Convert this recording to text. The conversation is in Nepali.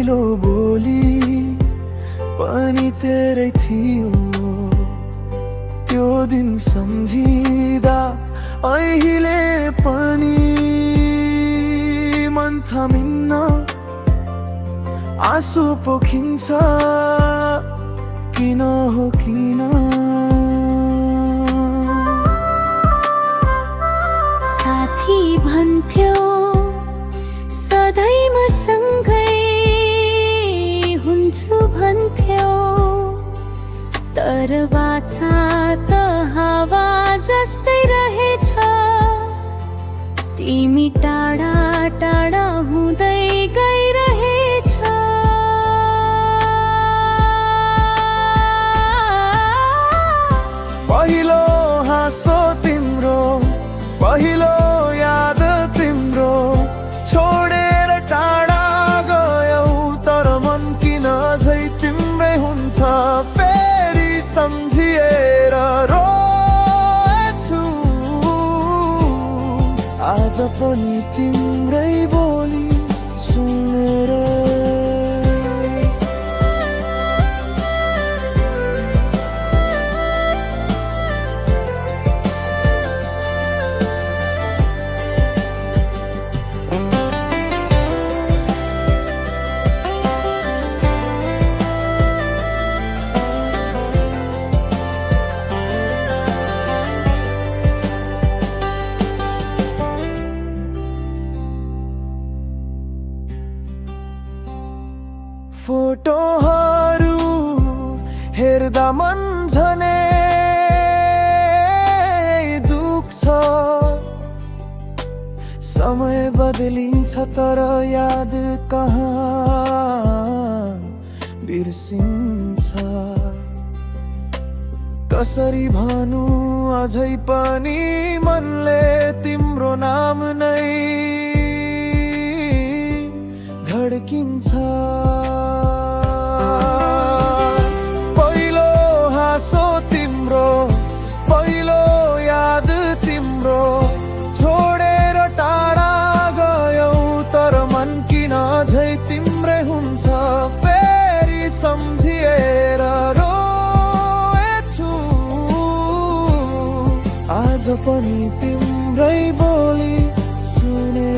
पहिलो बोली पनि तेरै थियो। त्यो दिन सम्झिँदा अहिले पनि मन थमिन्न, आँसु पोखिन्छ किन हो किन। साथी भन्थ्यो सधैँ मसँगै हुन्छु भन्थ्यो, तर बाछा त हावा जस्तै रहेछ। तिमी टाढा टाढा हुँदै गइरहेछ। पहिलो हाँसो तिम्रो, पहिलो याद तिम्रो, छोडेर टाढा गयौ तर मन किन झै तिम्रै हुन्छ। फेरि सम्झिएर रोएछु, आज पनि तिम्रै बोली सुनेर। फोटोहरू हेर्दा मन झनै दुख्छ। समय बदलिन्छ तर याद कहाँ बिर्सिन्छ। कसरी भनु अझै पनि मनले तिम्रो नाम नै धड्किन्छ। पहिलो हाँसो तिम्रो, पहिलो याद तिम्रो, छोडेर टाढा गयौ तर मन किन झै तिम्रै हुन्छ। फेरि सम्झिएर रोएछु, आज पनि तिम्रै बोली सुने।